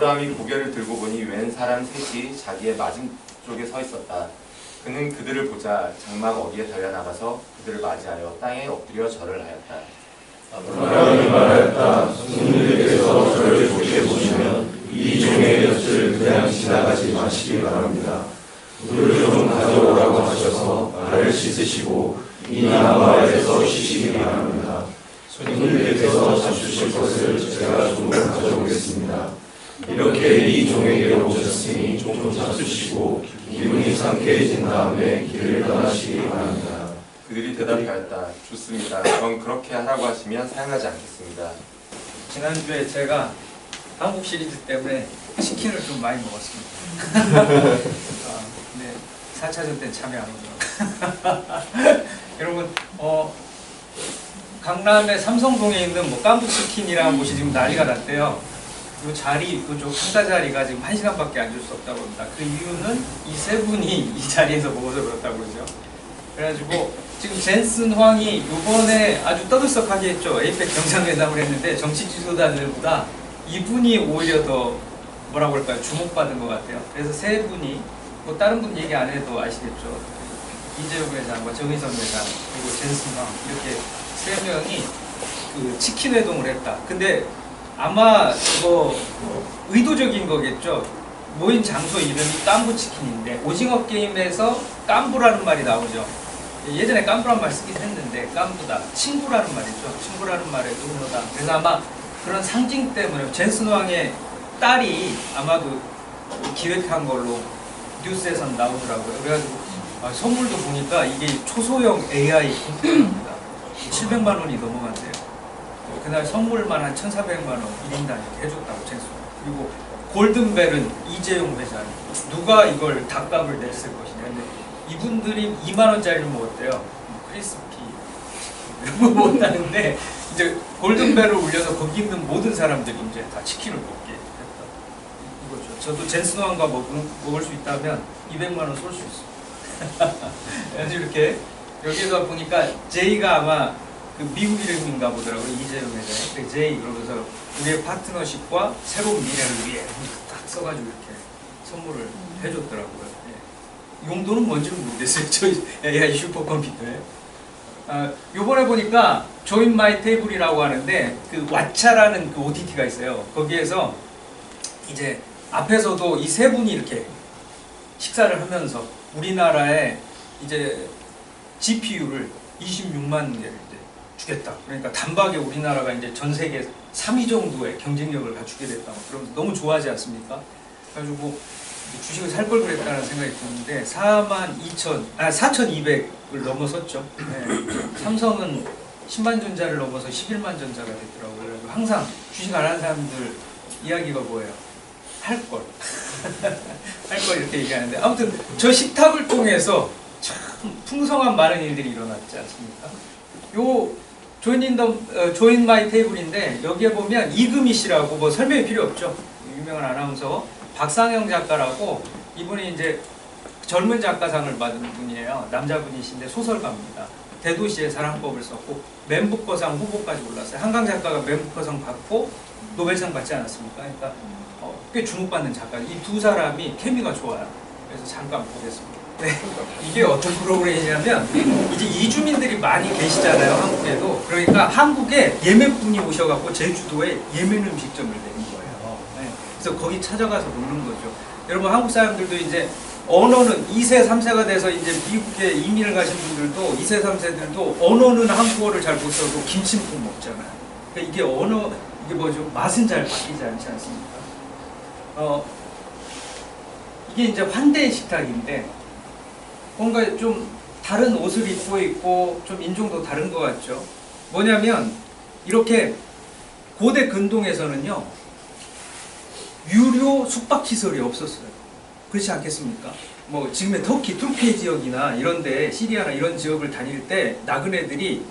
아브라함이 고개를 들고 보니 웬 사람 셋이 자기의 맞은쪽에 서 있었다. 그는 그들을 보자 장막 어귀에 달려나가서 그들을 맞이하여 땅에 엎드려 절을 하였다. 아브라함이 말하였다. 손님들께서 저를 보게 보시면 이 종의 곁을 그냥 지나가지 마시기 바랍니다. 물을 좀 가져오라고 하셔서 발을 씻으시고 이 나무 아래서 쉬시기 바랍니다. 손님들께서 잡수실 것을 제가 좀 가져오겠습니다. 이렇게 이 종에게로 오셨으니 좀 잡수시고 기분이 상쾌해진 다음에 길을 떠나시기 바랍니다. 그들이 대답하였다. 좋습니다. 그럼 그렇게 하라고 하시면 사양하지 않겠습니다. 지난주에 제가 한국 시리즈 때문에 치킨을 좀 많이 먹었습니다. 근데 4차전 때 잠이 안 오더라고요. 여러분, 강남의 삼성동에 있는 뭐 깐부치킨이라는 곳이 지금 난리가 났대요. 이 자리, 그쪽 상가 자리가 지금 1시간밖에 앉을 수 없다고 합니다. 그 이유는 이 세 분이 이 자리에서 먹어서 그렇다고 그러죠. 그래가지고 지금 젠슨 황이 이번에 아주 떠들썩하게 했죠. 에이펙 정상회담을 했는데 정치 지도자들보다 이분이 오히려 더 뭐라고 할까요? 주목받은 것 같아요. 그래서 세 분이 뭐 다른 분 얘기 안 해도 아시겠죠. 이재용 회장과 정의선 회장 그리고 젠슨 황 이렇게 세 명이 그 치킨 회동을 했다. 근데 아마 뭐 의도적인 거겠죠. 모인 장소 이름이 깐부치킨인데 오징어 게임에서 깐부라는 말이 나오죠. 예전에 깐부라는 말 쓰긴 했는데 깐부다. 친구라는 말이죠. 친구라는 말의 의미다. 그래서 아마 그런 상징 때문에 젠슨 황의 딸이 아마도 기획한 걸로 뉴스에서 나오더라고요. 그래가지고 선물도 보니까 이게 초소형 AI 컴퓨터입니다. 700만 원이 넘어간대요. 그날 선물만 한 1,400만 원 1인당 이렇게 해줬다고 젠슨 황. 그리고 골든벨은 이재용 회장. 누가 이걸 닭값을 냈을 것이냐. 근데 이분들이 2만 원짜리를 먹었대요. 크리스피 이런 거 못하는데 이제 골든벨을 울려서 거기 있는 모든 사람들이 이제 다 치킨을 먹게 했다. 이거죠. 저도 젠슨 황과 먹을 수 있다면 200만 원 쏠 수 있어요. 그래서 이렇게 여기서 보니까 제이가 아마 그 미국 이름인가 보더라고요. 이재용 회장이. 제이 그러면서 우리의 파트너십과 새로운 미래를 위해 딱 써가지고 이렇게 선물을 해줬더라고요. 예. 용도는 뭔지는 모르겠어요. 저희 AI 슈퍼컴퓨터에. 요번에 보니까 조인 마이 테이블이라고 하는데 그 왓챠라는 그 OTT가 있어요. 거기에서 이제 앞에서도 이 세 분이 이렇게 식사를 하면서 우리나라에 이제 GPU를 26만 개를 이제 주겠다. 그러니까 단박에 우리나라가 이제 전 세계 3위 정도의 경쟁력을 갖추게 됐다. 그러면서 너무 좋아하지 않습니까? 그래가지고 주식을 살 걸 그랬다는 생각이 드는데 4,200을 넘어섰죠. 네. 삼성은 10만 전자를 넘어서 11만 전자가 됐더라고요. 그래서 항상 주식 안 하는 사람들 이야기가 뭐예요? 할 걸. 할 걸 이렇게 얘기하는데 아무튼 저 식탁을 통해서 참 풍성한 많은 일들이 일어났지 않습니까? 요 조인 마이 테이블인데 여기에 보면 이금희 씨라고 뭐 설명이 필요 없죠. 유명한 아나운서 박상영 작가라고 이분이 이제 젊은 작가상을 받은 분이에요. 남자분이신데 소설가입니다. 대도시의 사랑법을 썼고 맨부커상 후보까지 올랐어요. 한강 작가가 맨부커상 받고 노벨상 받지 않았습니까? 그러니까 꽤 주목받는 작가. 이 두 사람이 케미가 좋아요. 그래서 잠깐 보겠습니다. 네, 이게 어떤 프로그램이냐면 이제 이주민들이 많이 계시잖아요. 한국에도. 그러니까 한국에 예멘분이 오셔갖고 제주도에 예멘 음식점을 내는 거예요. 네. 그래서 거기 찾아가서 먹는 거죠. 여러분 한국 사람들도 이제 언어는 2세, 3세가 돼서 이제 미국에 이민을 가신 분들도 2세, 3세들도 언어는 한국어를 잘 못 써도 김치국 먹잖아요. 그러니까 이게 언어, 이게 뭐죠? 맛은 잘 바뀌지 않지 않습니까? 이게 이제 환대 식탁인데 뭔가 좀 다른 옷을 입고 있고 좀 인종도 다른 것 같죠. 뭐냐면 이렇게 고대 근동에서는요 유료 숙박시설이 없었어요. 그렇지 않겠습니까? 뭐 지금의 터키, 툴케 지역이나 이런데 시리아나 이런 지역을 다닐 때 나그네들이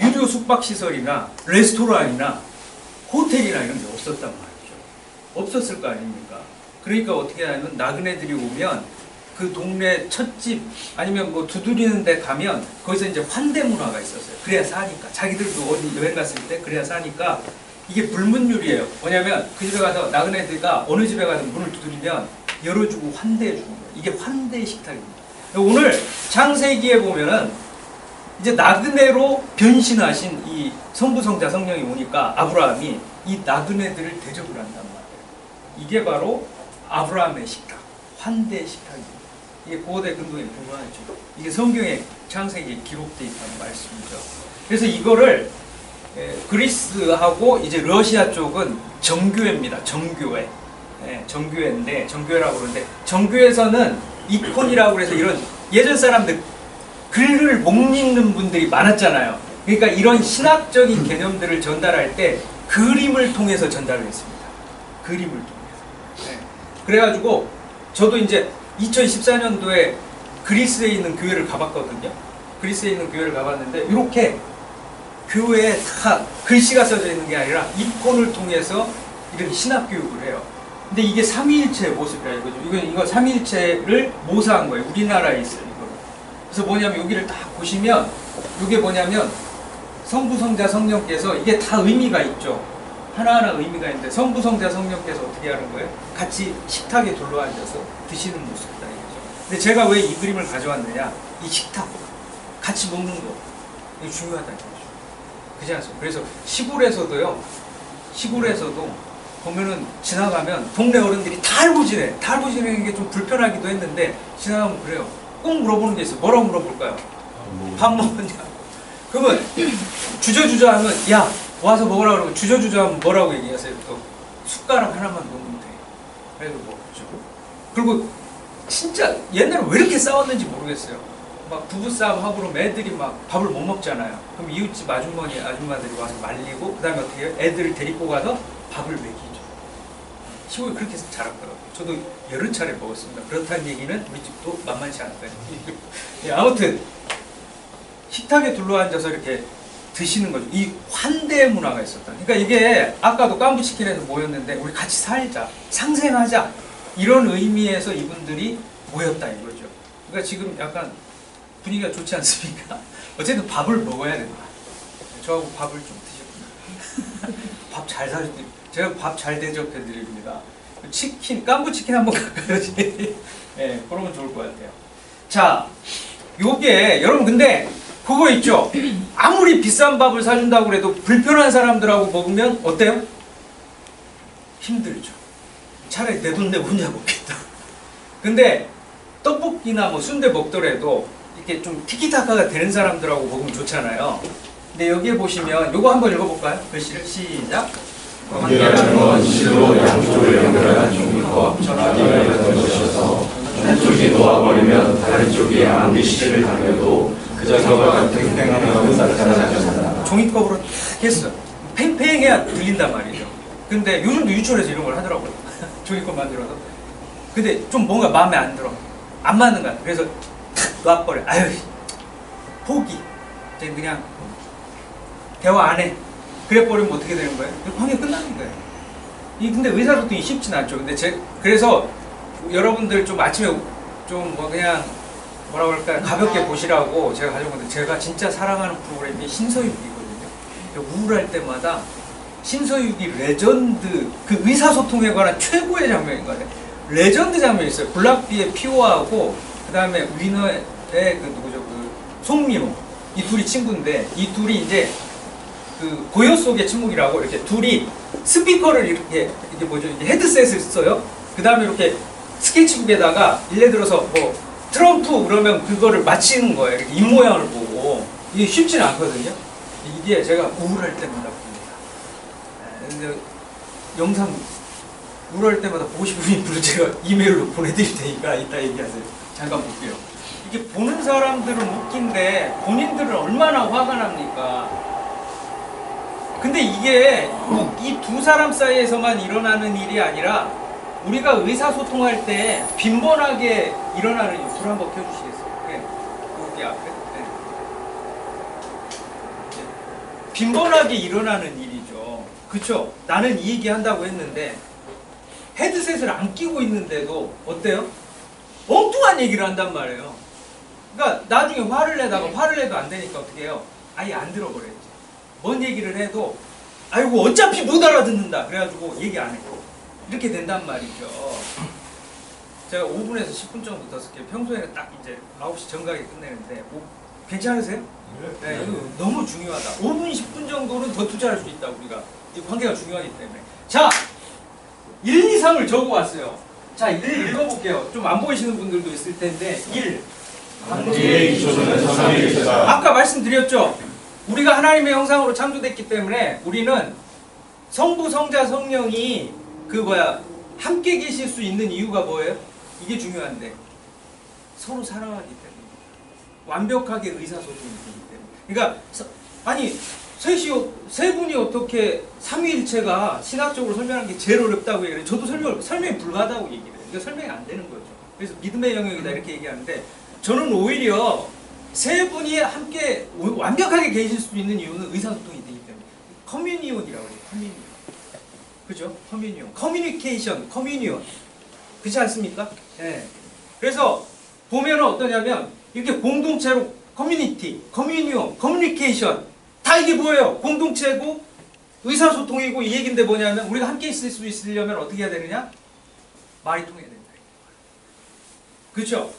유료 숙박시설이나 레스토랑이나 호텔이나 이런 게 없었단 말이죠. 없었을 거 아닙니까? 그러니까 어떻게 하냐면 나그네들이 오면 그 동네 찻집 아니면 뭐 두드리는 데 가면 거기서 이제 환대 문화가 있었어요. 그래야 사니까. 자기들도 어디 여행 갔을 때 그래야 사니까 이게 불문율이에요. 뭐냐면 그 집에 가서 나그네들가 어느 집에 가든 문을 두드리면 열어주고 환대해주는 거예요. 이게 환대 식탁입니다. 오늘 창세기에 보면은 이제 나그네로 변신하신 이 성부성자 성령이 오니까 아브라함이 이 나그네들을 대접을 한단 말이에요. 이게 바로 아브라함의 식탁, 환대 식탁입니다. 이게 고대 근동에 근거하죠. 이게 성경의 창세기에 기록되어 있다는 말씀이죠. 그래서 이거를 그리스하고 이제 러시아 쪽은 정교회입니다. 정교회. 정교회인데, 정교회라고 그러는데, 정교회에서는 이콘이라고 해서 이런 예전 사람들 글을 못 읽는 분들이 많았잖아요. 그러니까 이런 신학적인 개념들을 전달할 때 그림을 통해서 전달을 했습니다. 그림을 통해서. 그래가지고 저도 이제 2014년도에 그리스에 있는 교회를 가봤거든요. 그리스에 있는 교회를 가봤는데 이렇게 교회에 다 글씨가 써져 있는 게 아니라 이콘을 통해서 이렇게 신학 교육을 해요. 근데 이게 삼위일체의 모습이라 이거죠. 이거 삼위일체를 모사한 거예요. 우리나라에 있어요. 이거. 그래서 뭐냐면 여기를 딱 보시면 이게 뭐냐면 성부, 성자, 성령께서 이게 다 의미가 있죠. 하나하나 의미가 있는데 성부, 성자, 성령께서 어떻게 하는 거예요? 같이 식탁에 둘러앉아서 드시는 모습이다 이거죠. 근데 제가 왜 이 그림을 가져왔느냐? 이 식탁, 같이 먹는 거 이게 중요하다 이거죠. 그렇지 않습니까? 그래서 시골에서도 보면은 지나가면 동네 어른들이 다 알고 지내. 다 알고 지내는 게 좀 불편하기도 했는데 지나가면 그래요. 꼭 물어보는 게 있어요. 뭐라고 물어볼까요? 밥 먹었냐? 그러면 주저주저 하면 야 와서 먹으라고 그러면 주저주저 하면 뭐라고 얘기하세요? 또 숟가락 하나만 넣으면 돼. 그래도 먹죠. 그리고 진짜 옛날에 왜 이렇게 싸웠는지 모르겠어요. 막 부부싸움 하고 그러면 애들이 막 밥을 못 먹잖아요. 그럼 이웃집 아줌마들이 와서 말리고 그 다음에 어떻게 해요? 애들을 데리고 가서 밥을 먹이죠. 시골이 그렇게 해서 자랐더라고요. 저도 여러 차례 먹었습니다. 그렇다는 얘기는 우리 집도 만만치 않다. 예, 아무튼 식탁에 둘러앉아서 이렇게 드시는 거죠. 이 환대 문화가 있었다. 그러니까 이게 아까도 깐부치킨에서 모였는데 우리 같이 살자, 상생하자 이런 의미에서 이분들이 모였다 이거죠. 그러니까 지금 약간 분위기가 좋지 않습니까? 어쨌든 밥을 먹어야 된다. 저하고 밥을 좀 드셨구나. 밥 잘 사주드립니다. 제가 밥 잘 대접해드립니다. 치킨, 깐부치킨 한번 갈까요? 네, 그러면 좋을 것 같아요. 자, 요게 여러분 근데 그거 있죠? 아무리 비싼 밥을 사준다고 해도 불편한 사람들하고 먹으면 어때요? 힘들죠. 차라리 내 돈 내고 혼자 먹겠다. 근데 떡볶이나 뭐 순대 먹더라도 이렇게 좀 티키타카가 되는 사람들하고 먹으면 좋잖아요. 근데 여기에 보시면 요거 한번 읽어볼까요? 글씨를 시작. 관계라는 건 실로 양쪽을 연결하는 종이컵 전화기가 있는 것이어서 한쪽이 놓아버리면 다른 쪽이 아무리 시를 당겨도 그전과 같은 팽팽함은 나타나지 않는다. 종이컵으로 탁 했어. 팽팽해야 들린단 말이죠. 근데 요즘도 유치원에서 이런 걸 하더라고요. 종이컵 만들어서. 근데 좀 뭔가 마음에 안 들어. 안 맞는 거야. 그래서 탁 놔버려. 아유, 포기. 이제 그냥 대화 안 해. 그래 버리면 어떻게 되는 거예요? 관계 끝나는 거예요. 근데 의사소통이 쉽진 않죠. 근데 그래서 여러분들 좀 아침에 좀 뭐 그냥 뭐라고 할까요? 가볍게 보시라고 제가 가져온 건데 제가 진짜 사랑하는 프로그램이 신서유기거든요. 우울할 때마다 신서유기 레전드 그 의사소통에 관한 최고의 장면인 것 같아요. 레전드 장면이 있어요. 블락비의 피오하고 그 다음에 위너의 그 누구죠? 그 송민호 이 둘이 친구인데 이 둘이 이제 그 고요 속의 침묵이라고 이렇게 둘이 스피커를 이렇게 이게 뭐죠? 이게 헤드셋을 써요. 그 다음에 이렇게 스케치북에다가 예를 들어서 뭐 트럼프 그러면 그거를 맞히는 거예요. 이렇게 입 모양을 보고 이게 쉽지는 않거든요. 이게 제가 우울할 때마다 봅니다. 근데 영상 우울할 때마다 보고 싶은 분을 제가 이메일로 보내드릴 테니까 이따 얘기하세요. 잠깐 볼게요. 이게 보는 사람들은 웃긴데 본인들은 얼마나 화가 납니까? 근데 이게 이 두 사람 사이에서만 일어나는 일이 아니라 우리가 의사소통할 때 빈번하게 일어나는 일. 불 한번 켜주시겠어요? 네. 여기 앞에. 네. 빈번하게 일어나는 일이죠. 그쵸? 나는 이 얘기 한다고 했는데 헤드셋을 안 끼고 있는데도 어때요? 엉뚱한 얘기를 한단 말이에요. 그러니까 나중에 화를 내도 안 되니까 어떻게 해요? 아예 안 들어버려야지. 뭔 얘기를 해도 아이고 어차피 못 알아듣는다. 그래가지고 얘기 안 해. 이렇게 된단 말이죠. 제가 5분에서 10분 정도 붙었을게요. 평소에는 딱 이제 9시 정각에 끝내는데 괜찮으세요? 네, 이거 너무 중요하다. 5분, 10분 정도는 더 투자할 수 있다, 우리가. 이 관계가 중요하기 때문에. 자, 1, 2, 3을 적어왔어요. 자, 1 읽어볼게요. 좀 안 보이시는 분들도 있을 텐데, 1. 관계의 기초는 삼위일체다. 아까 말씀드렸죠? 우리가 하나님의 형상으로 창조됐기 때문에 우리는 성부, 성자, 성령이 함께 계실 수 있는 이유가 뭐예요? 이게 중요한데 서로 사랑하기 때문에 완벽하게 의사소통이 되기 때문에. 그러니까 세 분이 어떻게 삼위일체가 신학적으로 설명하는 게 제일 어렵다고 얘기해요. 저도 설명이 불가하다고 얘기해요. 그러니까 설명이 안 되는 거죠. 그래서 믿음의 영역이다 이렇게 얘기하는데 저는 오히려 세 분이 함께 완벽하게 계실 수 있는 이유는 의사소통이 되기 때문에. 커뮤니온이라고 해요. 커뮤니온. 그죠? 커뮤니온. 커뮤니케이션, 커뮤니온. 그렇지 않습니까? 네. 그래서 보면 어떠냐면 이렇게 공동체로 커뮤니티, 커뮤니온, 커뮤니케이션 다 이게 뭐예요? 공동체고 의사소통이고 이 얘기인데 뭐냐면 우리가 함께 있을 수 있으려면 어떻게 해야 되느냐? 말이 통해야 된다. 그렇죠?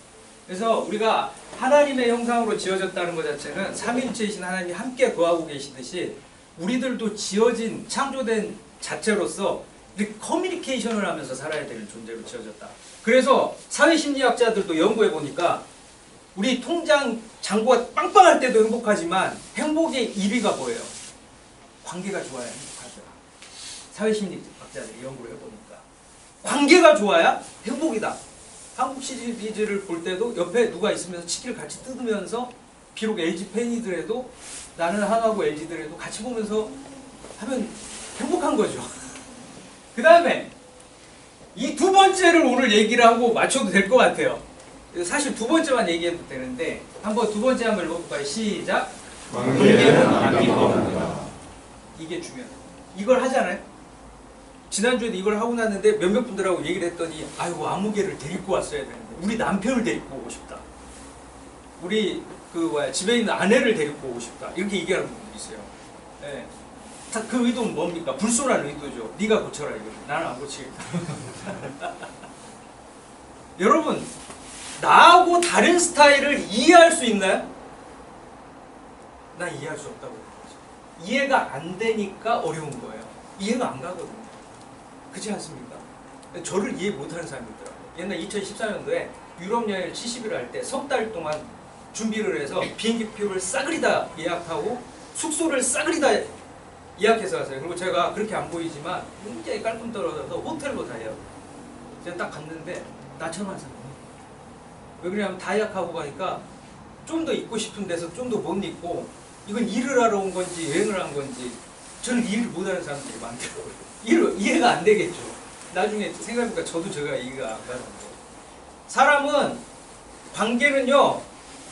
그래서 우리가 하나님의 형상으로 지어졌다는 것 자체는 삼위일체이신 하나님이 함께 거하고 계시듯이 우리들도 지어진 창조된 자체로서 이렇게 커뮤니케이션을 하면서 살아야 되는 존재로 지어졌다. 그래서 사회심리학자들도 연구해 보니까 우리 통장 잔고가 빵빵할 때도 행복하지만 행복의 1위가 뭐예요? 관계가 좋아야 행복하더라. 사회심리학자들이 연구를 해보니까 관계가 좋아야 행복이다. 한국 시리즈를 볼 때도 옆에 누가 있으면서 치킨을 같이 뜯으면서 비록 LG 팬이더라도 나는 한화고 LG더라도 같이 보면서 하면 행복한 거죠. 그 다음에 이 두 번째를 오늘 얘기를 하고 맞춰도 될 것 같아요. 사실 두 번째만 얘기해도 되는데 한번 두 번째 한번 읽어볼까요? 시작. 관계는 아낌없느니라. 이게 중요해요. 이걸 하잖아요. 지난주에도 이걸 하고 났는데 몇몇 분들하고 얘기를 했더니 아이고 아무개를 데리고 왔어야 되는데 우리 남편을 데리고 오고 싶다. 우리 집에 있는 아내를 데리고 오고 싶다. 이렇게 얘기하는 분들이 있어요. 네. 그 의도는 뭡니까? 불순한 의도죠. 네가 고쳐라 이거. 나는 안 고치겠다. 여러분 나하고 다른 스타일을 이해할 수 있나요? 난 이해할 수 없다고 그러죠. 이해가 안 되니까 어려운 거예요. 이해가 안 가거든요. 그렇지 않습니까? 저를 이해 못하는 사람이 있더라고요. 옛날 2014년도에 유럽 여행을 70일 할 때 석 달 동안 준비를 해서 비행기표를 싸그리 다 예약하고 숙소를 싸그리 다 예약해서 갔어요. 그리고 제가 그렇게 안 보이지만 굉장히 깔끔 떨어져서 호텔로 다 예약. 제가 딱 갔는데 나처럼 한 사람. 왜 그러냐면 다 예약하고 가니까 좀 더 있고 싶은 데서 좀 더 못 있고 이건 일을 하러 온 건지 여행을 한 건지 저는 일을 못하는 사람들이 많더라고요. 이해가 안 되겠죠. 나중에 생각해보니까 저도 제가 이해가 안 가는 거예요. 사람은 관계는요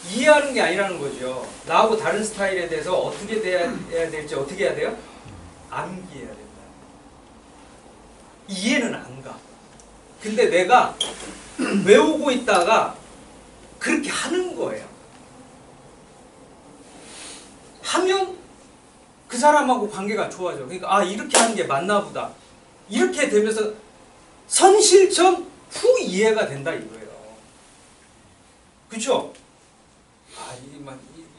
이해하는 게 아니라는 거죠. 나하고 다른 스타일에 대해서 어떻게 돼야 될지 어떻게 해야 돼요? 암기해야 된다. 이해는 안 가. 근데 내가 외우고 있다가 그렇게 하는 거예요. 하면 그 사람하고 관계가 좋아져. 그러니까 이렇게 하는 게 맞나 보다. 이렇게 되면서 선실점 후 이해가 된다 이거예요. 그렇죠?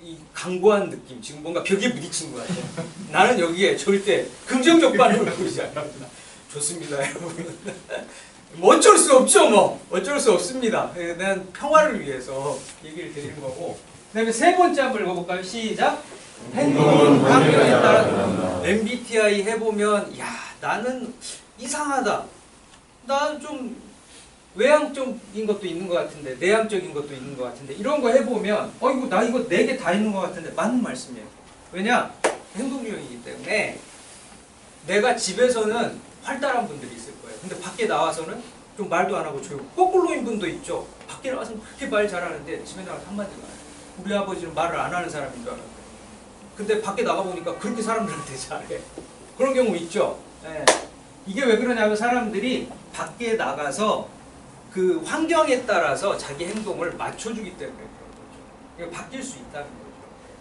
이 강고한 느낌. 지금 뭔가 벽에 부딪힌 것 같아요. 나는 여기에 절대 긍정적 반응을 보이지 않습니다. 좋습니다, 여러분. 뭐 어쩔 수 없죠, 뭐. 어쩔 수 없습니다. 난 평화를 위해서 얘기를 드리는 거고. 그 다음에 세 번째 한번 읽어볼까요? 시작. 행동은 환경에 따라 MBTI 해보면 나는 이상하다. 나는 좀 외향적인 것도 있는 것 같은데 내향적인 것도 있는 것 같은데 이런 거 해보면 나 이거 4개 다 있는 것 같은데 맞는 말씀이에요. 왜냐? 행동 유형이기 때문에 내가 집에서는 활달한 분들이 있을 거예요. 근데 밖에 나와서는 좀 말도 안 하고 조용히 거꾸로인 분도 있죠. 밖에 나와서는 그렇게 말 잘하는데 집에 나가서 한마디도 안 해요. 우리 아버지는 말을 안 하는 사람인 줄 알았는데 근데 밖에 나가보니까 그렇게 사람들한테 잘해. 그런 경우 있죠. 네. 이게 왜 그러냐면 사람들이 밖에 나가서 그 환경에 따라서 자기 행동을 맞춰주기 때문에 그런 거죠. 이거 바뀔 수 있다는 거죠.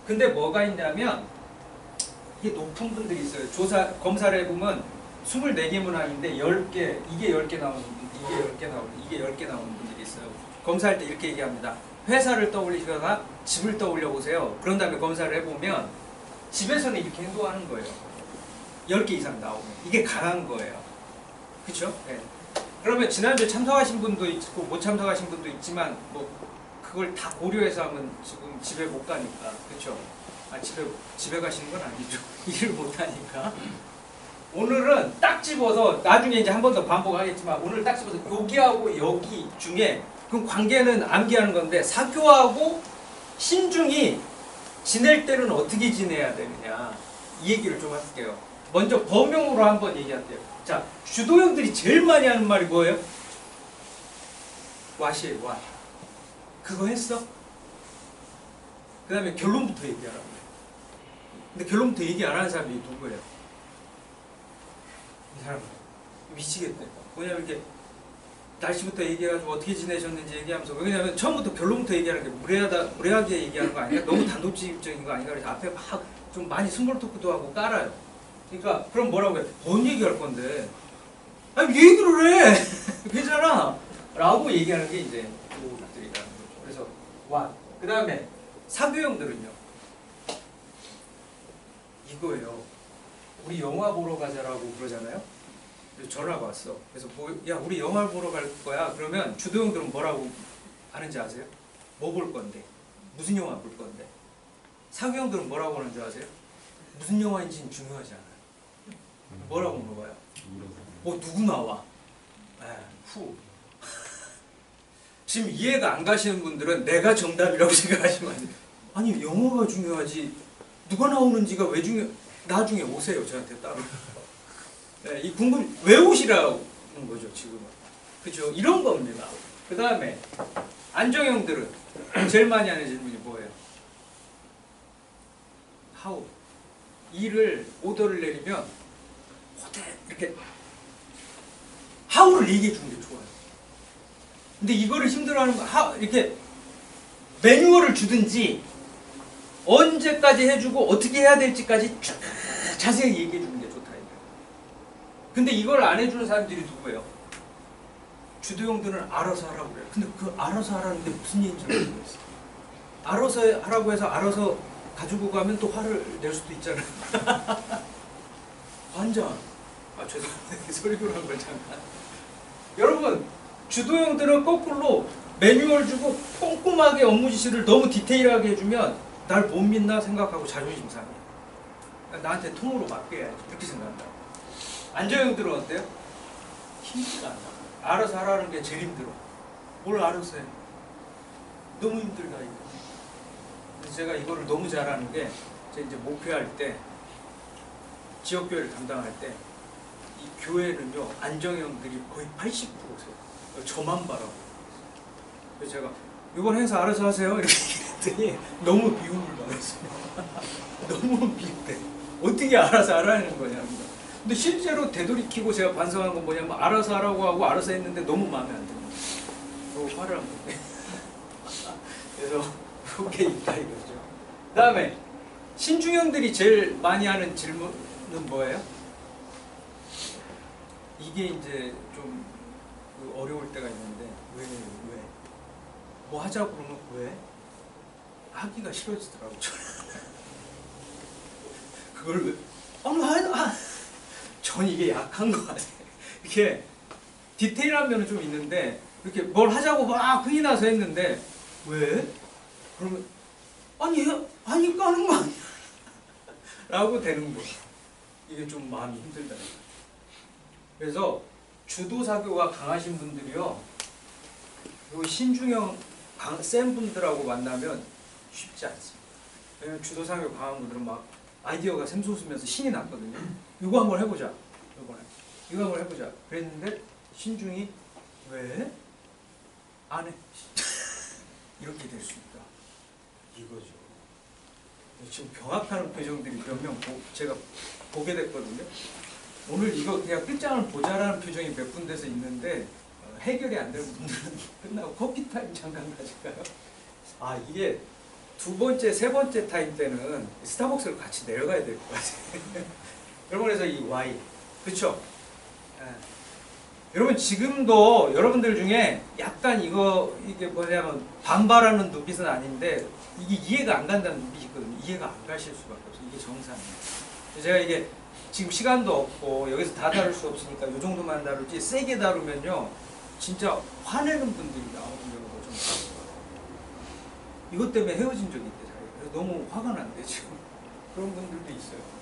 근데 뭐가 있냐면 이게 높은 분들이 있어요. 검사를 해보면 24개 문항인데 10개, 이게 10개 나오는 분, 이게 10개 나오는, 이게 10개 나오는 분들이 있어요. 검사할 때 이렇게 얘기합니다. 회사를 떠올리시거나 집을 떠올려 보세요. 그런 다음에 검사를 해보면 집에서는 이렇게 행동하는 거예요. 10개 이상 나오면. 이게 강한 거예요. 그쵸? 네. 그러면 지난주에 참석하신 분도 있고 못 참석하신 분도 있지만 뭐 그걸 다 고려해서 하면 지금 집에 못 가니까. 그쵸? 아, 집에 가시는 건 아니죠. 일을 못 하니까. 오늘은 딱 집어서 나중에 이제 한 번 더 반복하겠지만 오늘 딱 집어서 여기하고 여기 중에 그럼 관계는 암기하는 건데 사교하고 신중이 지낼 때는 어떻게 지내야 되느냐 이 얘기를 좀 할게요. 먼저 범용으로 한번 얘기할게요. 자, 주도형들이 제일 많이 하는 말이 뭐예요? 왓이에요. 왓. 그거 했어? 그 다음에 결론부터 얘기하라고. 근데 결론부터 얘기 안 하는 사람이 누구예요? 이 사람 미치겠대. 왜냐면 이렇게 날씨부터 얘기해가지고 어떻게 지내셨는지 얘기하면서, 왜냐면 처음부터 결론부터 얘기하는 게 무례하게 얘기하는 거 아니야? 너무 단도직입적인 거 아닌가? 그래서 앞에 막 좀 많이 스몰 토크도 하고 깔아요. 그러니까 그럼 뭐라고 해? 뭔 얘기할 건데? 아니 얘기를 해. 괜찮아. 라고 얘기하는 게 이제 그들이라는 거죠. 그래서 와. 그 다음에 사교형들은요. 이거예요. 우리 영화 보러 가자라고 그러잖아요. 그래서 전화가 왔어. 그래서 야 우리 영화 보러 갈 거야. 그러면 주도형들은 뭐라고 하는지 아세요? 뭐 볼 건데? 무슨 영화 볼 건데? 사교형들은 뭐라고 하는 줄 아세요? 무슨 영화인지는 중요하지 않아요. 뭐라고 물어봐요? 누구 나와? 후. 지금 이해가 안 가시는 분들은 내가 정답이라고 생각하시면 안 돼요. 아니 영화가 중요하지 누가 나오는지가 왜 중요? 나중에 오세요 저한테 따로. 네, 이 궁금 외우시라는 거죠 지금은. 그죠? 이런 겁니다. 그 다음에 안정형들은 제일 많이 하는 질문이 뭐예요? How? 일을 오더를 내리면 이렇게 How를 얘기해 주는 게 좋아요. 근데 이거를 힘들어하는 거 이렇게 매뉴얼을 주든지 언제까지 해주고 어떻게 해야 될지까지 쭉 자세히 얘기해 주는 게 좋다 이거예요. 근데 이걸 안 해주는 사람들이 누구예요? 주도형들은 알아서 하라고 그래요. 근데 그 알아서 하라는 게 무슨 얘기인지 모르겠어요. 알아서 하라고 해서 알아서 가지고 가면 또 화를 낼 수도 있잖아요. 완전. 죄송합니다. 소리로 한 걸 잠깐. 여러분, 주도형들은 거꾸로 매뉴얼 주고 꼼꼼하게 업무 지시를 너무 디테일하게 해주면 날 못 믿나 생각하고 자존심 상해. 나한테 통으로 맡겨야지. 이렇게 생각한다. 안정형들은 어때요? 힘들지 않아. 알아서 하라는 게 제일 힘들어. 뭘 알아서 해. 너무 힘들다 이거. 그래서 제가 이거를 너무 잘하는 게 제가 이제 목회할 때 지역교회를 담당할 때 이 교회는요 안정형들이 거의 80%세요. 저만 바라고. 그래서 제가 이번 행사 알아서 하세요 이렇게 얘기했더니 너무 미움을 받았어요. 너무 미움돼. 어떻게 알아서 하라는 거냐면. 근데 실제로 되돌이키고 제가 반성한 건 뭐냐면 알아서 하라고 하고 알아서 했는데 너무 마음에 안 들어요. 너무 화를 안 내요. 그래서 그게 있다 이거죠. 그 다음에 신중형들이 제일 많이 하는 질문은 뭐예요? 이게 이제 좀 어려울 때가 있는데 왜? 뭐 하자고 그러면 왜? 하기가 싫어지더라고요. 그걸 왜? 전 이게 약한 거 같아요. 이렇게 디테일한 면은 좀 있는데 이렇게 뭘 하자고 막 흥이 나서 했는데 왜? 그러면 하니까 하는 거 아니야? 라고 되는 거예요. 이게 좀 마음이 힘들다. 그래서 주도사교가 강하신 분들이요 요 신중형 센 분들하고 만나면 쉽지 않습니다. 왜냐면 주도사교 강한 분들은 막 아이디어가 샘솟으면서 신이 났거든요. 이거 한번 해보자. 이거 한번 해보자. 그랬는데 신중이 왜? 안 해. 이렇게 될 수 있다. 이거죠. 지금 경악하는 표정들이 몇 명 제가 보게 됐거든요. 오늘 이거 그냥 끝장을 보자라는 표정이 몇 군데서 있는데 해결이 안 되는 분들은 끝나고 커피타임 잠깐 가실까요? 이게 두 번째, 세 번째 타임 때는 스타벅스를 같이 내려가야 될 것 같아요. 여러분 그래서 이 Y 그렇죠? 여러분 지금도 여러분들 중에 약간 이게 뭐냐면 반발하는 눈빛은 아닌데 이게 이해가 안 간다는 눈빛이 있거든요. 이해가 안 가실 수밖에 없어요. 이게 정상이에요. 제가 이게 지금 시간도 없고 여기서 다 다룰 수 없으니까 이 정도만 다루지 세게 다루면요 진짜 화내는 분들이 나오는 경우가 좀 많아요. 이것 때문에 헤어진 적이 있대 자기가. 그래서 너무 화가 난대 지금. 그런 분들도 있어요.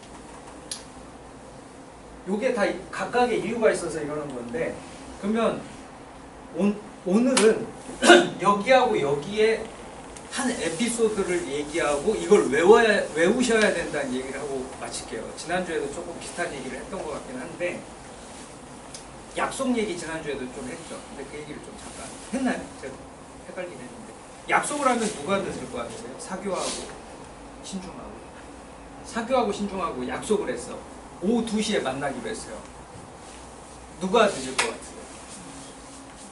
요게 다 각각의 이유가 있어서 이러는 건데 그러면 오늘은 여기하고 여기에 한 에피소드를 얘기하고 이걸 외우셔야 된다는 얘기를 하고 마칠게요. 지난주에도 조금 비슷한 얘기를 했던 것 같긴 한데 약속 얘기 지난주에도 좀 했죠. 근데 그 얘기를 좀 잠깐 했나요? 제가 헷갈리긴 했는데 약속을 하면 누가 늦을 것 같으세요? 사교하고 신중하고 사교하고 신중하고 약속을 했어. 오후 2시에 만나기로 했어요. 누가 늦을 것 같으세요?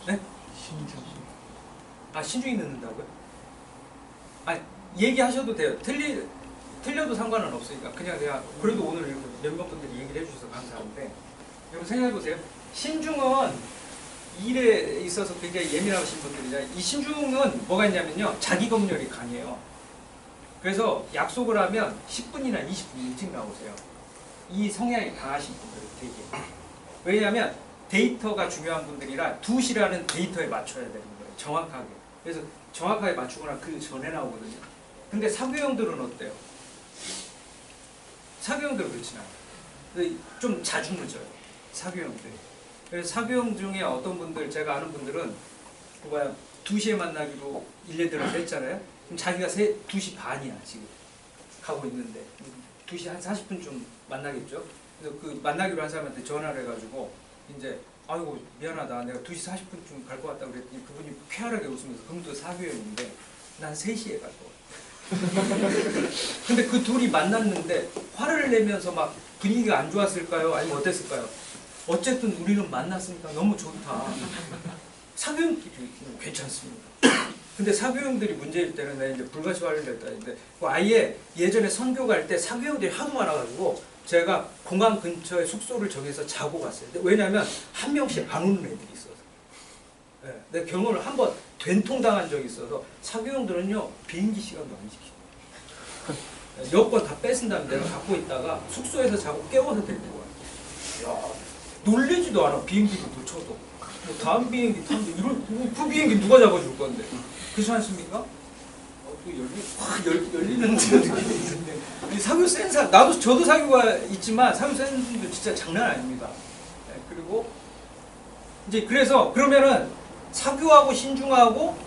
네? 신중이 늦는다고요? 얘기하셔도 돼요. 틀려도 상관은 없으니까 그냥 그래도 오늘 이렇게 몇몇 분들이 얘기를 해주셔서 감사한데 여러분 생각해보세요. 신중은 일에 있어서 굉장히 예민하신 분들이잖아요. 이 신중은 뭐가 있냐면요. 자기 검열이 강해요. 그래서 약속을 하면 10분이나 20분 일찍 나오세요. 이 성향이 강하신 분들 되게. 왜냐하면 데이터가 중요한 분들이라 2시라는 데이터에 맞춰야 되는 거예요. 정확하게. 그래서 정확하게 맞추거나 그 전에 나오거든요. 근데 사교형들은 어때요? 사교형들은 그렇진 않아요. 좀 자주 늦어요. 사교형들이. 그래서 사교형 중에 어떤 분들, 제가 아는 분들은 2시에 만나기로 일례들을 했잖아요. 그럼 자기가 2시 반이야 지금 가고 있는데 2시 한 40분쯤 만나겠죠. 그래서 그 만나기로 한 사람한테 전화를 해가지고 이제 아이고 미안하다 내가 2시 40분쯤 갈 것 같다 그랬더니 그분이 쾌활하게 웃으면서 그분도 사교형인데 난 3시에 갈 것 같아. 근데 그 둘이 만났는데 화를 내면서 막 분위기가 안 좋았을까요? 아니면 어땠을까요? 어쨌든 우리는 만났으니까 너무 좋다. 사교형끼리 괜찮습니다. 근데 사교형들이 문제일 때는 내가 이제 불같이 화를 냈다는데 아예 예전에 선교 갈 때 사교형들이 하도 많아가지고 제가 공항 근처에 숙소를 정해서 자고 갔어요. 왜냐하면 한 명씩 안 오는 애들이 있어서. 네, 내가 경험을 한번 된통당한 적이 있어서 사교형들은요 비행기 시간도 안 지키고 여권 다 뺏은 다음에 내가 갖고 있다가 숙소에서 자고 깨워서 데리고 와요. 야, 놀리지도 않아. 비행기도 놓쳐도. 뭐 다음 비행기 타는데 이런 그 비행기 누가 잡아줄 건데 그렇지 않습니까? 확 열리는 느낌이 있는데 사교 센사 저도 사교가 있지만 사교 센스도 진짜 장난 아닙니다. 네, 그리고 이제 그래서 그러면은 사교하고 신중하고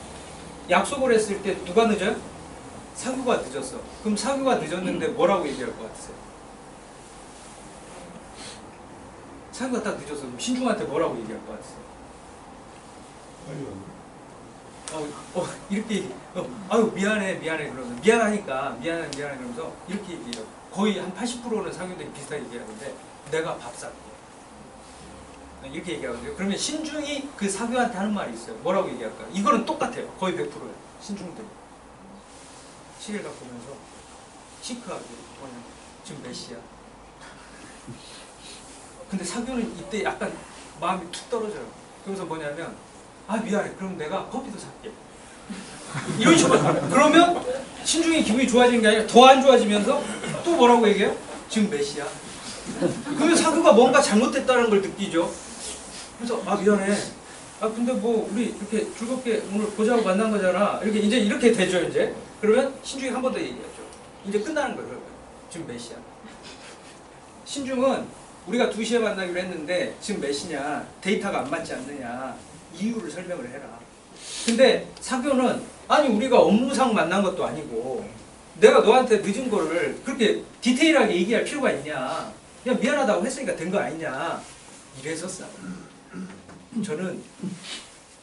약속을 했을 때 누가 늦어요? 사교가 늦었어. 그럼 사교가 늦었는데 뭐라고 얘기할 것 같으세요? 사교가 딱 늦었어. 그럼 신중한테 뭐라고 얘기할 것 같으세요? 이렇게 아유 미안해 그러면서 미안하니까 미안해 그러면서 이렇게 얘기해요. 거의 한 80%는 상윤들이 비슷하게 얘기하는데 내가 밥 살게 이렇게 얘기하거든요. 그러면 신중이 그 사교한테 하는 말이 있어요. 뭐라고 얘기할까요? 이거는 똑같아요. 거의 100%예요. 신중들 시계를 갖고 오면서 시크하게 지금 몇 시야? 근데 사교는 이때 약간 마음이 툭 떨어져요. 그러면서 뭐냐면 미안해. 그럼 내가 커피도 살게. 이런 식으로. 그러면 신중이 기분이 좋아지는 게 아니라 더 안 좋아지면서 또 뭐라고 얘기해요? 지금 몇 시야? 그러면 사교가 뭔가 잘못됐다는 걸 느끼죠. 그래서 미안해. 근데 뭐 우리 이렇게 즐겁게 오늘 보자고 만난 거잖아. 이렇게 되죠 이제. 그러면 신중이 한 번 더 얘기하죠. 이제 끝나는 거예요. 그러면. 지금 몇 시야? 신중은 우리가 2시에 만나기로 했는데 지금 몇 시냐? 데이터가 안 맞지 않느냐? 이유를 설명을 해라. 근데 사교는 아니 우리가 업무상 만난 것도 아니고 내가 너한테 늦은 거를 그렇게 디테일하게 얘기할 필요가 있냐. 그냥 미안하다고 했으니까 된 거 아니냐. 이래서 싸워. 저는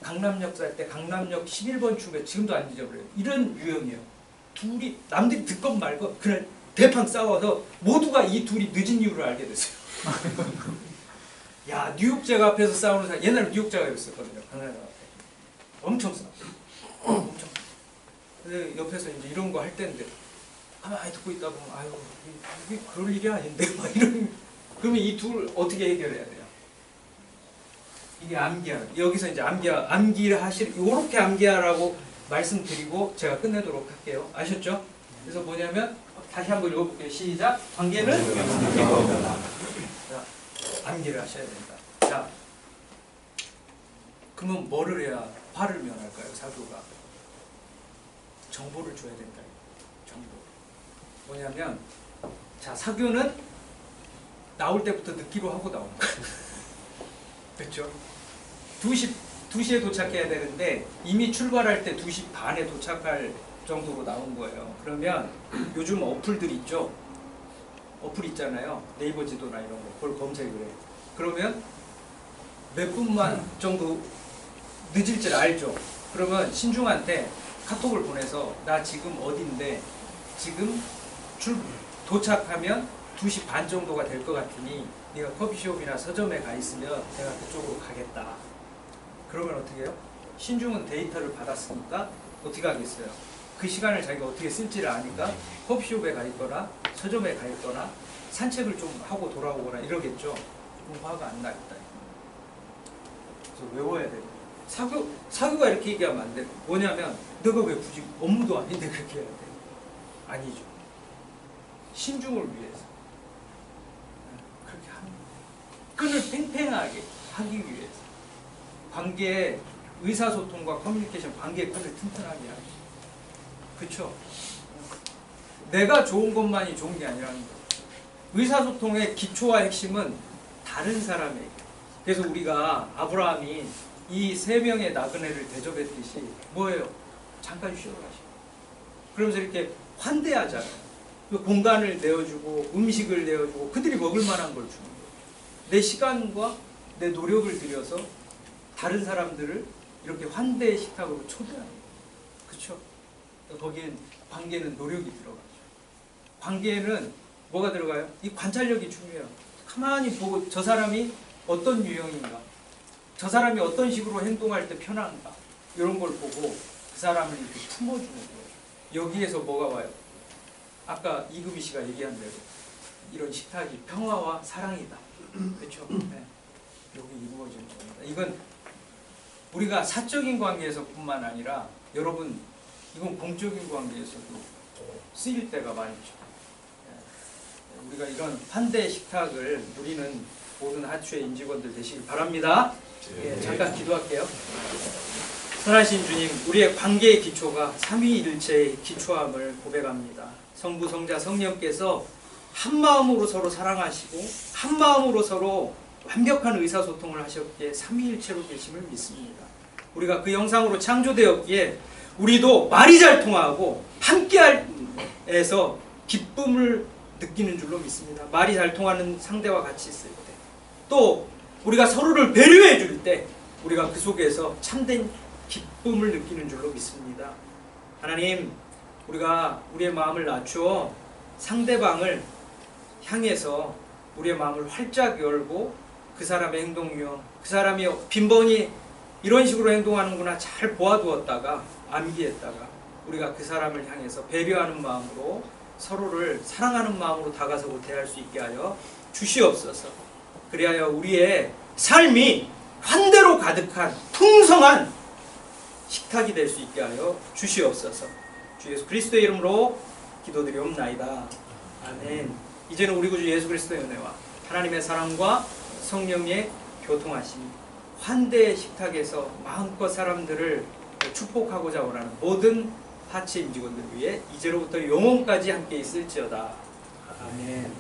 강남역 살 때 강남역 11번 출구에 지금도 안 잊어버려요. 이런 유형이에요. 둘이 남들이 듣건 말건 그냥 대판 싸워서 모두가 이 둘이 늦은 이유를 알게 됐어요. 야 뉴욕잭 앞에서 싸우는 사람 옛날에 뉴욕잭 앞에 있었거든요. 강남 앞에 엄청 싸워. 엄청. 근데 옆에서 이제 이런 거 할 때인데 가만히 듣고 있다 보면 아유 이게 그럴 일이 아닌데 막 이런. 그러면 이 둘 어떻게 해결해야 돼요? 이게 암기야. 여기서 이제 암기를 요렇게 암기하라고 말씀드리고 제가 끝내도록 할게요. 아셨죠? 그래서 뭐냐면 다시 한번 읽어볼게요. 시작. 관계는 자, 암기를 하셔야 된다. 자, 그러면 뭐를 해야 화를 면할까요? 사교가 정보를 줘야 된다. 정보. 뭐냐면 자, 사교는 나올 때부터 듣기로 하고 나오는 거예요. 그렇죠? 2시에 도착해야 되는데 이미 출발할 때 2시 반에 도착할 정도로 나온 거예요. 그러면 요즘 어플들 있죠? 어플 있잖아요. 네이버 지도나 이런 거. 그걸 검색을 해. 그러면 몇 분만 정도 늦을 줄 알죠? 그러면 신중한테 카톡을 보내서 나 지금 어딘데 지금 도착하면 2시 반 정도가 될 것 같으니 네가 커피숍이나 서점에 가 있으면 내가 그쪽으로 가겠다. 그러면 어떻게 해요? 신중은 데이터를 받았으니까 어떻게 하겠어요? 그 시간을 자기가 어떻게 쓸지를 아니까 커피숍에 가 있거나 서점에 가 있거나 산책을 좀 하고 돌아오거나 이러겠죠. 그럼 화가 안 나겠다. 그래서 외워야 돼요. 사교가 이렇게 얘기하면 안 돼요. 뭐냐면 너가 왜 굳이 업무도 아닌데 그렇게 해야 돼? 아니죠. 신중을 위해서. 그렇게 합니다. 끈을 팽팽하게 하기 위해서. 관계의 의사소통과 커뮤니케이션 관계의 끈을 튼튼하게 하죠. 그렇죠? 내가 좋은 것만이 좋은 게 아니라는 거죠. 의사소통의 기초와 핵심은 다른 사람에게. 그래서 우리가 아브라함이 이 3명의 나그네를 대접했듯이 뭐예요? 잠깐 쉬어 가시고. 그러면서 이렇게 환대하잖아요. 그 공간을 내어주고 음식을 내어주고 그들이 먹을 만한 걸 주는 거예요. 내 시간과 내 노력을 들여서 다른 사람들을 이렇게 환대의 식탁으로 초대하는 거예요. 그렇죠? 거기엔 관계는 노력이 들어가죠. 관계에는 뭐가 들어가요? 이 관찰력이 중요해요. 가만히 보고 저 사람이 어떤 유형인가, 저 사람이 어떤 식으로 행동할 때 편한가 이런 걸 보고 그 사람을 이렇게 품어주는 거예요. 여기에서 뭐가 와요? 아까 이금희 씨가 얘기한 대로 이런 식탁이 평화와 사랑이다. 그렇죠? 네. 여기 이루어지는 겁니다. 이건 우리가 사적인 관계에서뿐만 아니라 여러분 이건 공적인 관계에서도 쓰일 때가 많죠. 우리가 이런 환대 식탁을 누리는 모든 하추의 임직원들 되시길 바랍니다. 예, 잠깐 기도할게요. 선하신 주님, 우리의 관계의 기초가 삼위일체의 기초함을 고백합니다. 성부, 성자, 성령께서 한 마음으로 서로 사랑하시고 한 마음으로 서로 완벽한 의사소통을 하셨기에 삼위일체로 계심을 믿습니다. 우리가 그 영상으로 창조되었기에 우리도 말이 잘 통하고 함께해서 기쁨을 느끼는 줄로 믿습니다. 말이 잘 통하는 상대와 같이 있을 때, 또 우리가 서로를 배려해 줄 때 우리가 그 속에서 참된 기쁨을 느끼는 줄로 믿습니다. 하나님, 우리가 우리의 마음을 낮추어 상대방을 향해서 우리의 마음을 활짝 열고 그 사람의 행동 유형, 그 사람이 빈번히 이런 식으로 행동하는구나 잘 보아두었다가 암기했다가 우리가 그 사람을 향해서 배려하는 마음으로 서로를 사랑하는 마음으로 다가서고 대할 수 있게 하여 주시옵소서. 그리하여 우리의 삶이 환대로 가득한 풍성한 식탁이 될 수 있게 하여 주시옵소서. 주 예수 그리스도의 이름으로 기도드리옵나이다. 아멘. 이제는 우리 구주 예수 그리스도의 은혜와 하나님의 사랑과 성령의 교통하심이 환대의 식탁에서 마음껏 사람들을 축복하고자 원하는 모든 하체 임직원들 위해 이제로부터 영원까지 함께 있을지어다. 아멘.